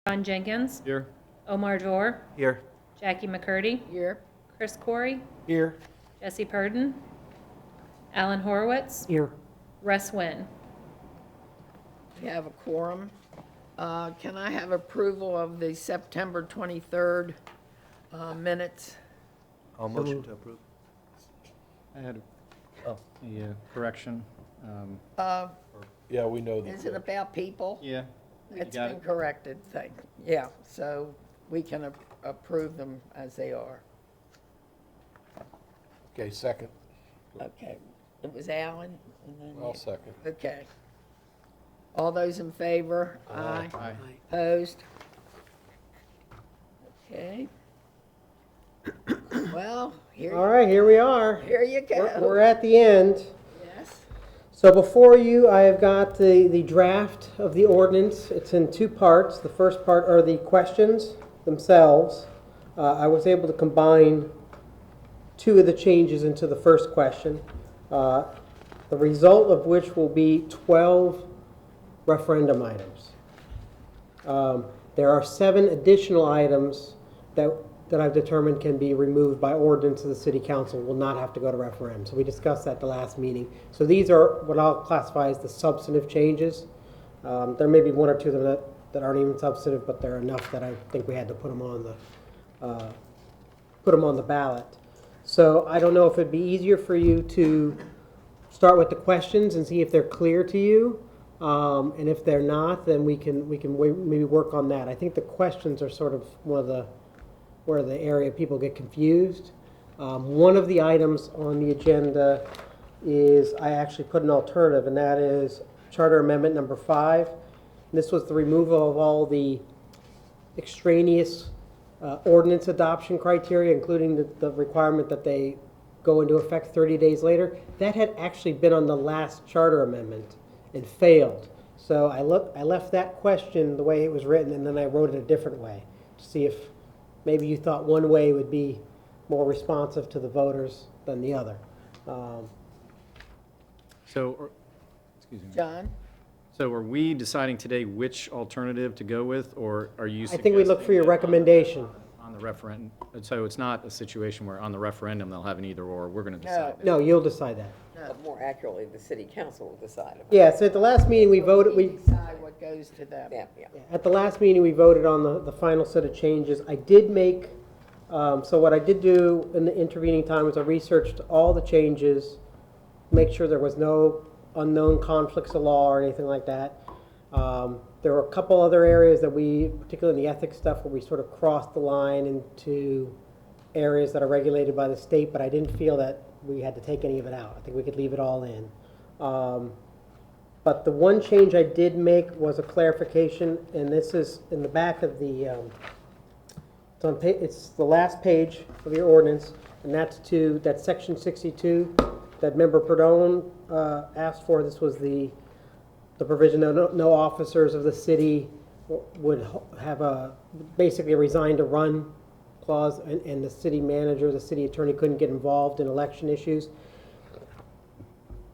Ron Jenkins, Here. Omar Dor, Here. Jackie McCurdy, Here. Chris Corey, Here. Jesse Purdon, Alan Horowitz, Here. Russ Wynn. We have a quorum. Can I have approval of the September 23rd minutes? I'll motion to approve. I had Oh. a correction. Yeah, we know that. Is it about people? Yeah. It's got been it. corrected, yeah, so we can approve them as they are. Okay, second. Okay, it was Alan, and then I'll you. second. Okay. All those in favor? Aye. Aye. Opposed? Okay. Well, All right, here we are. here you We're go. at the end. Yes. So before you, I have got the draft of the ordinance. It's in two parts. The first part are the questions themselves. I was able to combine two of the changes into the first question, the result of which will be 12 referendum items. There are 7 additional items that I've determined can be removed by ordinance of the city council, will not have to go to referendum. So we discussed that the last meeting. So these are what I'll classify as the substantive changes. There may be 1 or 2 of them that aren't even substantive, but they're enough that I think we had to put them on the ballot. So I don't know if it'd be easier for you to start with the questions and see if they're clear to you. And if they're not, then we can maybe work on that. I think the questions are sort of where the area people get confused. One of the items on the agenda is, I actually put an alternative, and that is Charter Amendment number 5. And this was the removal of all the extraneous ordinance adoption criteria, including the requirement that they go into effect 30 days later. That had actually been on the last charter amendment and failed. So I left that question the way it was written, and then I wrote it a different way to see if maybe you thought one way would be more responsive to the voters than the other. Excuse me. John? So are we deciding today which alternative to go with, or are you I think we look for your recommendation. on the referendum? So it's not a situation where on the referendum they'll have an either or, we're going to decide that. No, you'll decide that. But more accurately, the city council will decide about it. Yeah, so at the last meeting we voted, We decide what goes to them. Yeah. at the last meeting, we voted on the final set of changes. I did make, so what I did do in the intervening time was I researched all the changes, make sure there was no unknown conflicts of law or anything like that. There were a couple other areas that we, particularly in the ethics stuff, where we sort of crossed the line into areas that are regulated by the state, but I didn't feel that we had to take any of it out. I think we could leave it all in. But the one change I did make was a clarification, and this is in the back of the, it's the last page of your ordinance, and that's that section 62 that Member Perdone asked for. This was the provision that no officers of the city would have basically a resign to run clause, and the city manager, the city attorney couldn't get involved in election issues.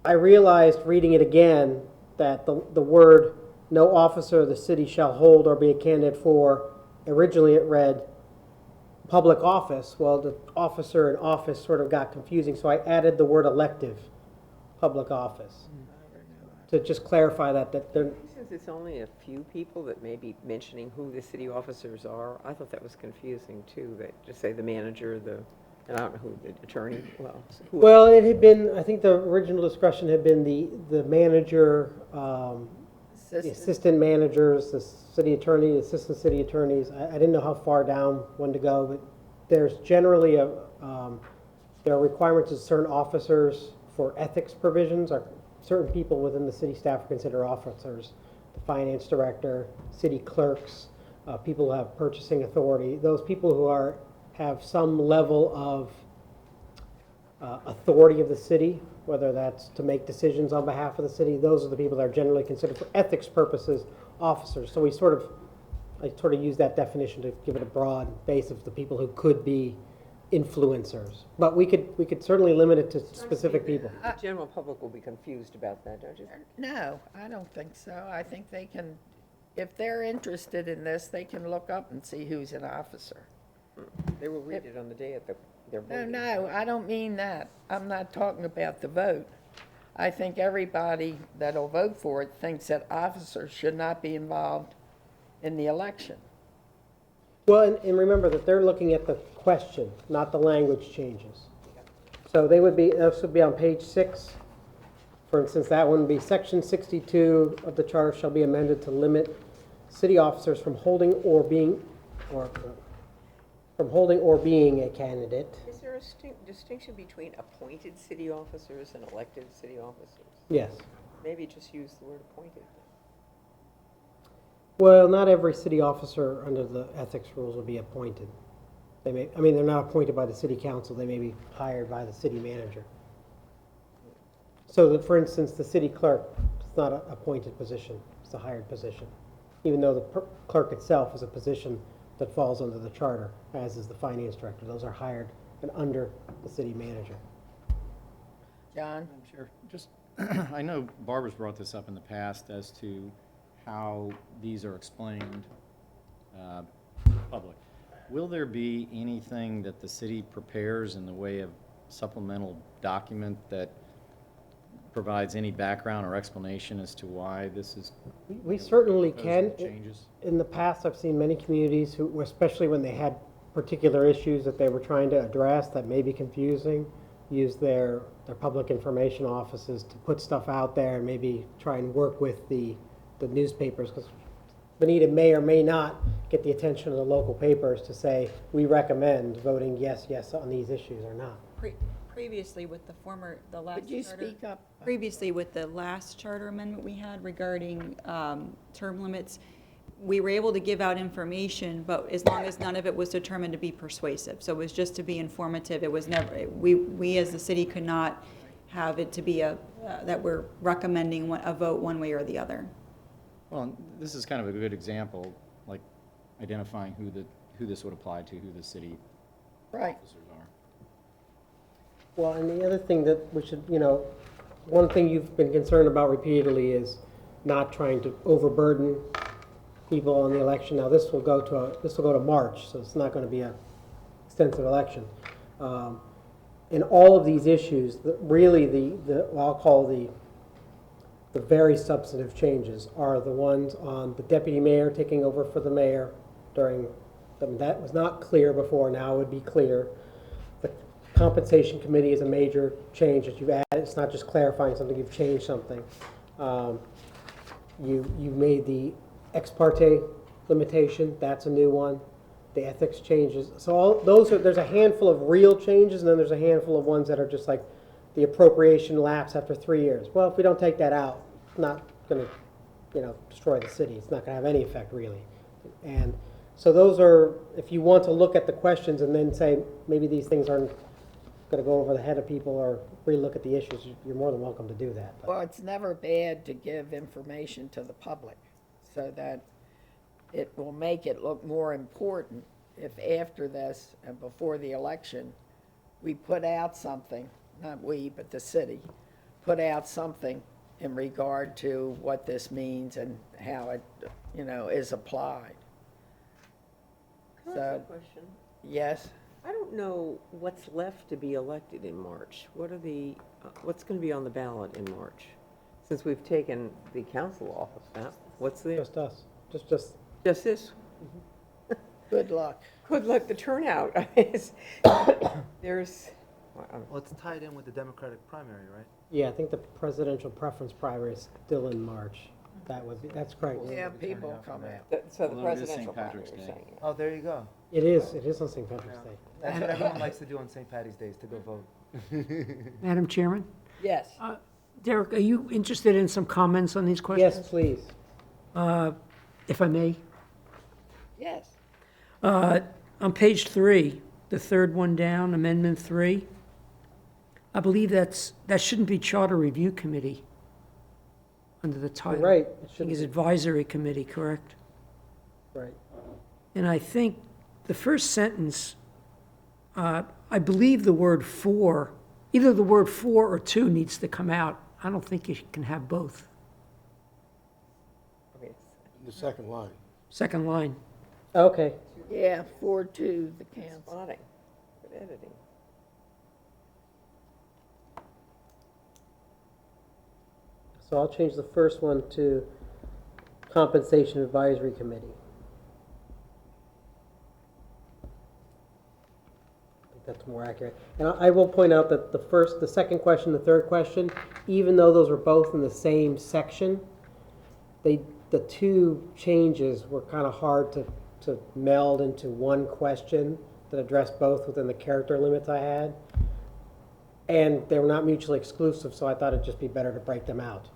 I realized reading it again that the word "no officer of the city shall hold or be a candidate for," originally it read public office. Well, the officer and office sort of got confusing, so I added the word elective, public office, to just clarify that they're. Since it's only a few people that may be mentioning who the city officers are, I thought that was confusing too, that just say the manager, and I don't know who, the attorney, who. Well, it had been, I think the original discussion had been the manager, the assistant managers, the city attorney, the assistant city attorneys. I didn't know how far down one to go, but there's generally there are requirements of certain officers for ethics provisions. Certain people within the city staff are considered officers. The finance director, city clerks, people who have purchasing authority. Those people who have some level of authority of the city, whether that's to make decisions on behalf of the city, those are the people that are generally considered for ethics purposes officers. So I sort of use that definition to give it a broad base of the people who could be influencers. But we could certainly limit it to specific people. The general public will be confused about that, don't you? No, I don't think so. I think they can if they're interested in this, they can look up and see who's an officer. They will read it on the day of their No, voting. no, I don't mean that. I'm not talking about the vote. I think everybody that'll vote for it thinks that officers should not be involved in the election. Well, and remember that they're looking at the question, not the language changes. So they would be, this would be on page 6. For instance, that one would be section 62 of the charter shall be amended to limit city officers from holding or being a candidate. Is there a distinction between appointed city officers and elected city officers? Yes. Maybe just use the word appointed. Well, not every city officer under the ethics rules will be appointed. They may, I mean, they're not appointed by the city council, they may be hired by the city manager. So that, for instance, the city clerk is not an appointed position, it's a hired position. Even though the clerk itself is a position that falls under the charter, as is the finance director. Those are hired and under the city manager. John? Madam Chair, just, I know Barbara's brought this up in the past as to how these are explained to the public. Will there be anything that the city prepares in the way of supplemental document that provides any background or explanation as to why this is We certainly can. proposing changes? In the past, I've seen many communities who, especially when they had particular issues that they were trying to address that may be confusing, use their public information offices to put stuff out there and maybe try and work with the newspapers, because Bonita may or may not get the attention of the local papers to say, we recommend voting yes on these issues or not. Previously with the last Could you charter. speak up? Previously with the last charter amendment we had regarding term limits, we were able to give out information, but as long as none of it was determined to be persuasive. So it was just to be informative. It was never, we as the city could not have it to be that we're recommending a vote one way or the other. Well, this is kind of a good example, like identifying who this would apply to, who the city Right. officers are. Well, and the other thing that we should, one thing you've been concerned about repeatedly is not trying to overburden people on the election. Now, this will go to March, so it's not going to be an extensive election. In all of these issues, really what I'll call the very substantive changes are the ones on the deputy mayor taking over for the mayor that was not clear before, now it would be clear. The compensation committee is a major change that you've added. It's not just clarifying something, you've changed something. You made the ex parte limitation, that's a new one. The ethics changes. So all those there's a handful of real changes, and then there's a handful of ones that are just like the appropriation lapse after 3 years. Well, if we don't take that out, it's not going to, destroy the city. It's not going to have any effect really. And so those are, if you want to look at the questions and then say maybe these things aren't going to go over the head of people or relook at the issues, you're more than welcome to do that. But Well, it's never bad to give information to the public so that it will make it look more important if after this and before the election, we put out something, not we, but the city, put out something in regard to what this means and how it, is applied. Can I ask a question? Yes? I don't know what's left to be elected in March. What's going to be on the ballot in March? Since we've taken the council off of that, what's there? just us, just Just this? Good luck. Good luck, the turnout. There's, Well, it's tied in with the Democratic primary, right? yeah. I think the presidential preference primary is still in March. That's correct. Yeah, people come out. so the Although it is presidential St. primary, Patrick's you're Day. saying. Oh, there you go. It is on St. Patrick's Day. That's what everyone likes to do on St. Patty's Day, is to go vote. Madam Chairman? Yes. Derek, are you interested in some comments on these questions? Yes, please. If I may. Yes. On page 3, the third one down, Amendment 3, I believe that shouldn't be Charter Review Committee under the You're title. right. It I should think it's be. Advisory Committee, correct? Right. And I think the first sentence, I believe the word for, either the word for or to needs to come out. I don't think you can have both. Okay, The second line. Second line. Okay, Yeah, 4-2, the council. Spotting, good editing. so I'll change the first one to Compensation Advisory Committee. I think that's more accurate. And I will point out that the second question, the third question, even though those were both in the same section, the two changes were kind of hard to meld into one question that addressed both within the character limits I had. And they were not mutually exclusive, so I thought it'd just be better to break them out.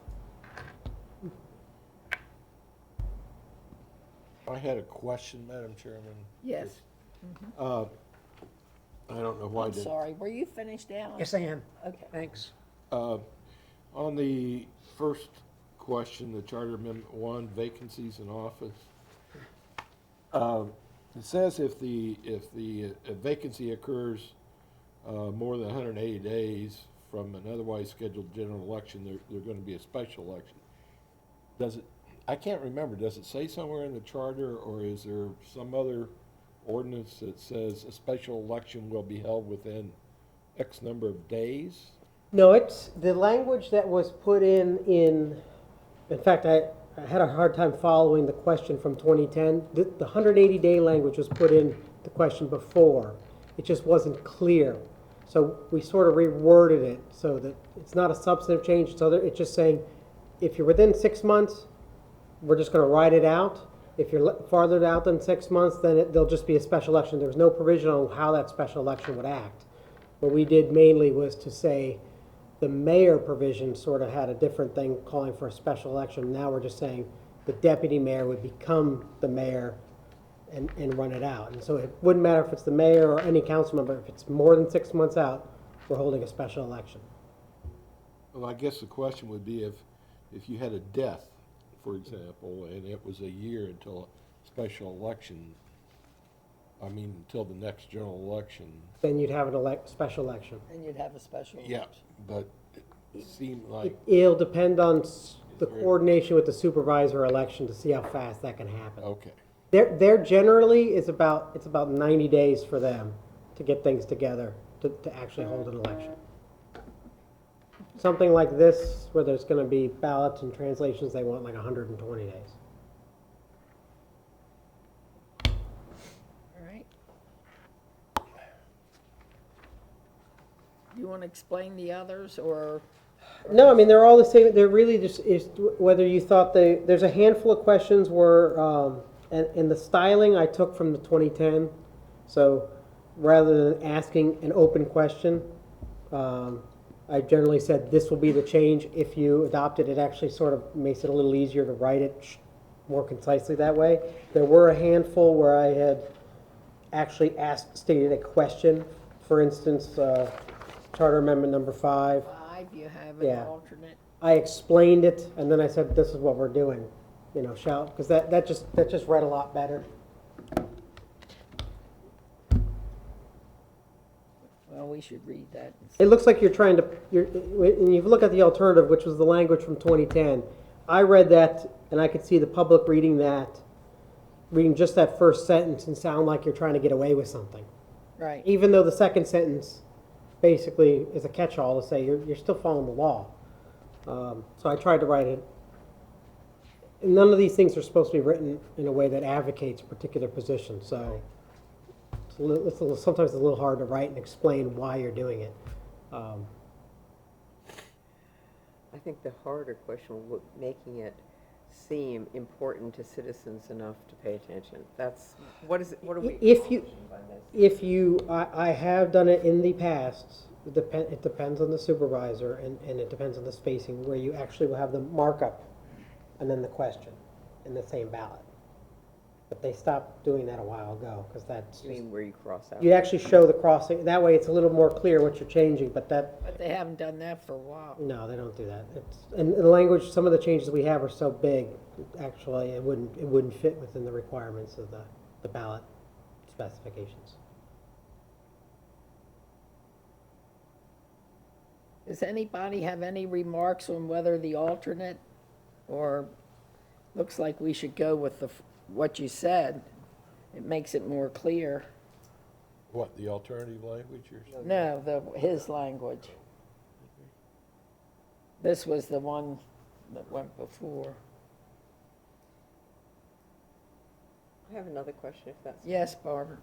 I had a question, Madam Chairman. Yes, I don't know why I'm did. sorry, were you finished, Alan? Yes, I am. Okay. Thanks. On the first question, the Charter Amendment 1, vacancies in office. It says if the vacancy occurs more than 180 days from an otherwise scheduled general election, there's going to be a special election. Does it? I can't remember. Does it say somewhere in the charter, or is there some other ordinance that says a special election will be held within X number of days? No, it's the language that was put in fact, I had a hard time following the question from 2010. The 180-day language was put in the question before. It just wasn't clear. So we sort of reworded it so that it's not a substantive change. So it's just saying, if you're within 6 months, we're just going to write it out. If you're farther out than 6 months, then there'll just be a special election. There was no provision on how that special election would act. What we did mainly was to say the mayor provision sort of had a different thing calling for a special election. Now we're just saying the deputy mayor would become the mayor and run it out. And so it wouldn't matter if it's the mayor or any council member. If it's more than 6 months out, we're holding a special election. Well, I guess the question would be if you had a death, for example, and it was a year until a special election, until the next general election. Then you'd have an special election. And you'd have a special Yeah, election. but it seemed like, It'll depend on the coordination with the supervisor election to see how fast that can happen. okay. They're generally, it's about 90 days for them to get things together to actually hold an election. Something like this, where there's going to be ballots and translations, they want like 120 days. All right. You want to explain the others, or? No, they're all the same. They're really just whether you thought there's a handful of questions where, and the styling I took from the 2010. So rather than asking an open question, I generally said this will be the change. If you adopt it, it actually sort of makes it a little easier to write it more concisely that way. There were a handful where I had actually stated a question. For instance, Charter Amendment number 5. 5, you have an Yeah. alternate. I explained it, and then I said, this is what we're doing, because that just read a lot better. Well, we should read that. It looks like when you look at the alternative, which was the language from 2010, I read that, and I could see the public reading just that first sentence and sound like you're trying to get away with something. Right. Even though the second sentence basically is a catch-all to say you're still following the law. So I tried to write it. And none of these things are supposed to be written in a way that advocates a particular position. So sometimes it's a little hard to write and explain why you're doing it. I think the harder question was making it seem important to citizens enough to pay attention. That's, what is it, what are we? I have done it in the past. It depends on the supervisor and it depends on the spacing where you actually will have the markup and then the question in the same ballot. But they stopped doing that a while ago because that's You mean where you cross out? you actually show the crossing. That way it's a little more clear what you're changing, but But they haven't done that for a while. no, they don't do that. And the language, some of the changes we have are so big, actually, it wouldn't fit within the requirements of the ballot specifications. Does anybody have any remarks on whether the alternate or looks like we should go with what you said. It makes it more clear. What, the alternative language or? No, his language. This was the one that went before. I have another question, if that's. Yes, Barbara.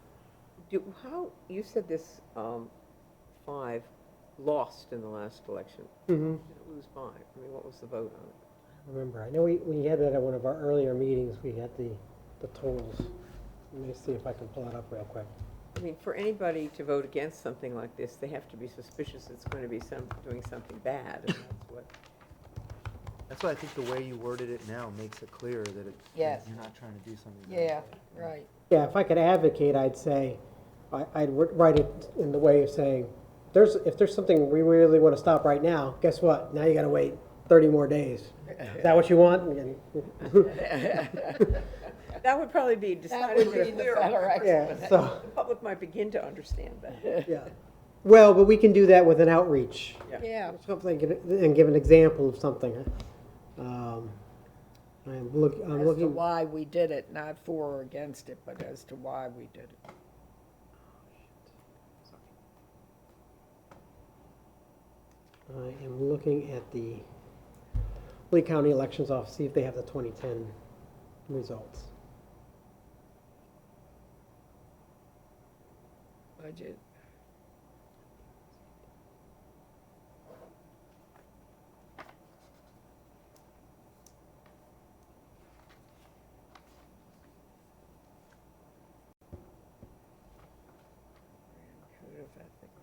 You said this, 5 lost in the last election. Mm-hmm. Did it lose 5? I mean, what was the vote on it? Remember, I know we had that at one of our earlier meetings, we had the totals. Let me see if I can pull it up real quick. I mean, for anybody to vote against something like this, they have to be suspicious it's going to be doing something bad, and that's what. That's why I think the way you worded it now makes it clearer that Yes. you're not trying to do something. Yeah, right. Yeah, if I could advocate, I'd say, I'd write it in the way of saying, if there's something we really want to stop right now, guess what? Now you gotta wait 30 more days. Is that what you want? That would probably be That decidedly would be the clearer. better Yeah, explanation. so, The public might begin to understand that. yeah. Well, but we can do that with an outreach. Yeah, Something, and give an example of something. I'm as to looking, why we did it, not for or against it, but as to why we did it. I am looking at the Lee County Elections Office, see if they have the 2010 results. Budget. Code of ethics.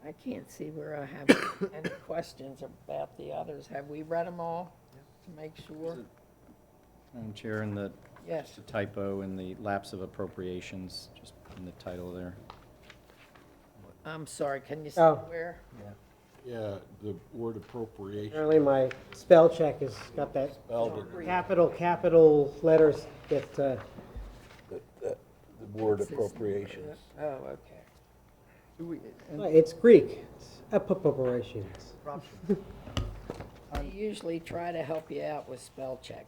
I can't see where I have any questions about the others. Have we read them all to make sure? Madam Chair, in the Yes. just a typo in the lapse of appropriations, just in the title there. I'm sorry, can you see Oh. where? Yeah, the word appropriation Apparently my spell check has got that spelled in capital letters that, the word appropriations. Oh, okay. it's Greek, it's appropriations. I usually try to help you out with spell check.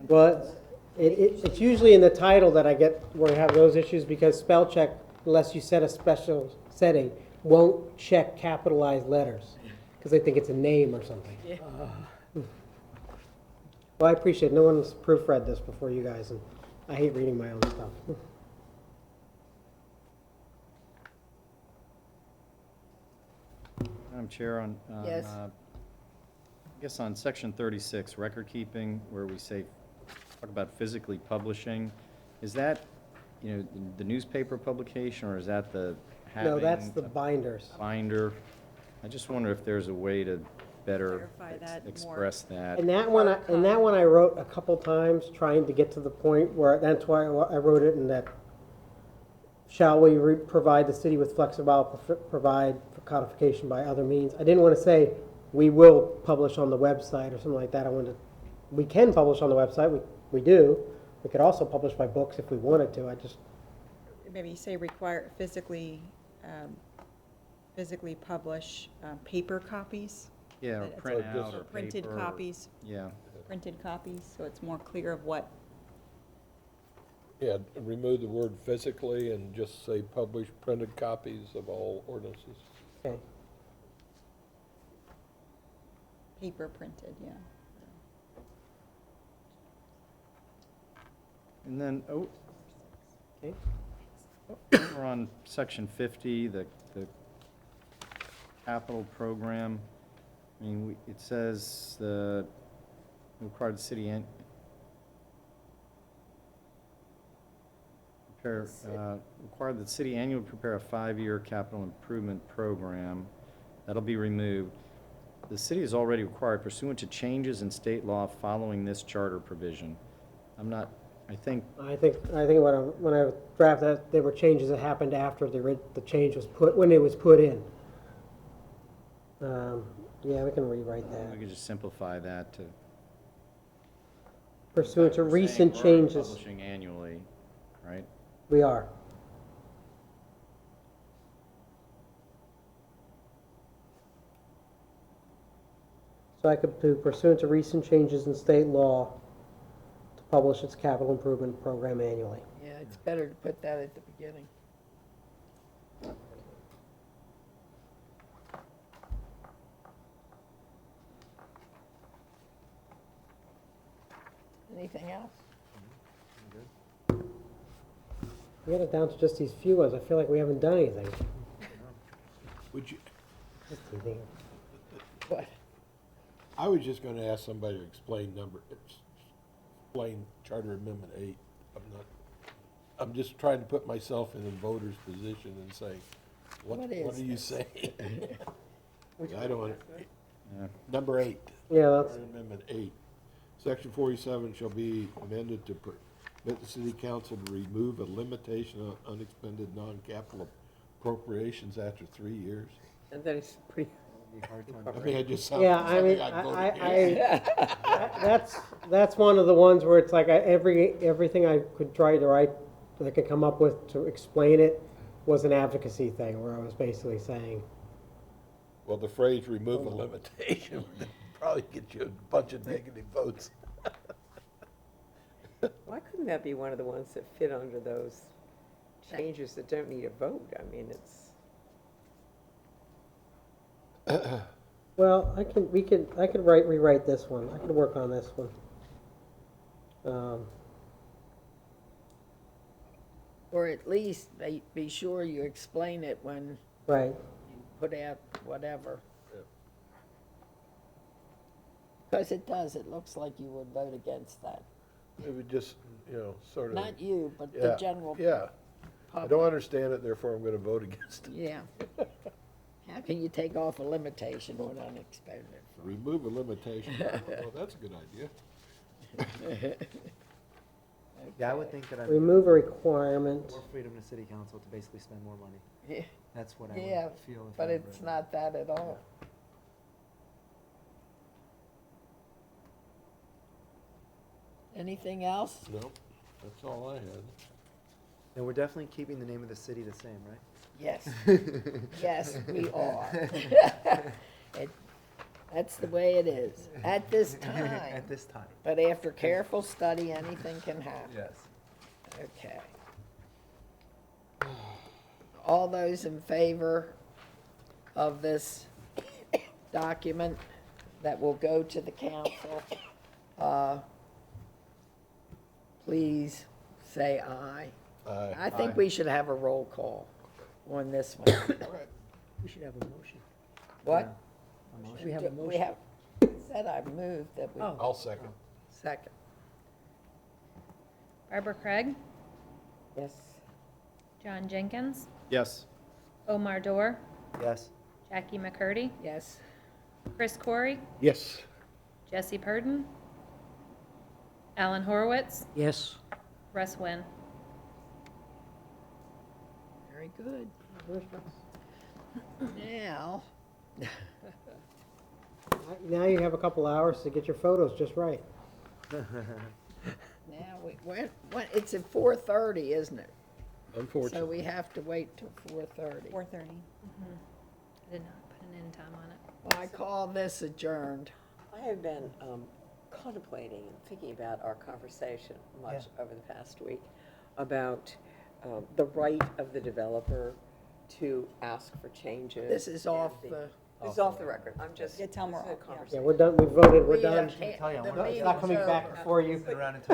Well, it's usually in the title that I get where I have those issues, because spell check, unless you set a special setting, won't check capitalized letters, because they think it's a name or something. Yeah. Well, I appreciate it. No one's proofread this before you guys, and I hate reading my own stuff. Madam Chair, Yes. I guess on section 36, record keeping, where we say, talk about physically publishing, is that, the newspaper publication, or is that the having? No, that's the a binders. binder? I just wonder if there's a way to better Clarify that more. express that. And that one, I wrote a couple times, trying to get to the point where, that's why I wrote it in that, shall we provide the city with flexible, provide for codification by other means. I didn't want to say, we will publish on the website or something like that. I wanted, we can publish on the website, we do. We could also publish by books if we wanted to, I just, Maybe say require physically publish paper copies, Yeah, or It's print like out, this. or printed paper, or- copies, Yeah. so it's more clear of what. Yeah, remove the word physically and just say publish printed copies of all ordinances. okay. Paper printed, yeah. And then, Okay. we're on section 50, the capital program. I mean, it says the required city required that city annually prepare a 5-year capital improvement program. That'll be removed. the city is already required pursuant to changes in state law following this charter provision. I'm not, I think, I think when I drafted that, there were changes that happened after the change was when it was put in. Yeah, we can rewrite we that. could just simplify that to. Pursuant to We're saying recent we're already changes, Publishing annually, right? we are. So I could do pursuant to recent changes in state law to publish its capital improvement program annually. Yeah, it's better to put that at the beginning. Anything else? We got it down to just these few ones. I feel like we haven't done anything. Would you, Just teasing. What? I was just gonna ask somebody to explain Charter Amendment 8. I'm just trying to put myself in the voter's position and say, what What is are you this? saying? I don't, Yeah. number 8. Yeah, that's, Charter Amendment 8. Section 47 shall be amended to permit the city council to remove a limitation on unexpended non-capital appropriations after 3 years. And that is pretty, I mean, it just sounds yeah, like I mean, I'd vote against. that's one of the ones where it's like everything I could try to write, that I could come up with to explain it was an advocacy thing, where I was basically saying, Well, the phrase remove a limitation would probably get you a bunch of negative votes. why couldn't that be one of the ones that fit under those changes that don't need a vote? I mean, it's, well, I could rewrite this one. I could work on this one. Or at least be sure you explain it when Right. you put out whatever. Because it looks like you would vote against that. It would just, sort of. Not you, but the Yeah, general Yeah, I public. don't understand it, therefore I'm gonna vote against it. Yeah. How can you take off a limitation on unexpended? Remove a limitation, well, that's a good idea. Yeah, I would think that I'd Remove a requirement. more freedom to city council to basically spend more money. Yeah, That's what I Yeah, would feel if but I it's read not that at all. Anything else? No, that's all I had. it. And we're definitely keeping the name of the city the same, right? Yes. Yes, we are. That's the way it is, at this time. At this time, But after careful study, anything can happen. yes. Okay. All those in favor of this document that will go to the council, please say aye. I think we should have a roll call on this one. We should have a motion. What? We have a motion. We have, said I moved that we, Oh. I'll second. second. Barbara Craig, yes. John Jenkins, Yes. Omar Dorr, Yes. Jackie McCurdy, Yes. Chris Corey, Yes. Jesse Purden, Alan Horowitz, Yes. Russ Wynn. Very good. Now, Now you have a couple hours to get your photos just right. now, it's at 4:30, isn't it? So Unfortunately. we have to wait till 4:30. 4:30. I did not put an end time on it. Well, I call this adjourned. I have been contemplating and thinking about our conversation much over the past week about the right of the developer to ask for changes. This is and off the, This is off the record. I'm just. Yeah, tell 'em this we're is a off, yeah. Yeah, conversation. we're done, we voted, we're We, done. can't- tell you, the I'm not- It's not coming meeting's back over. before you. Been around in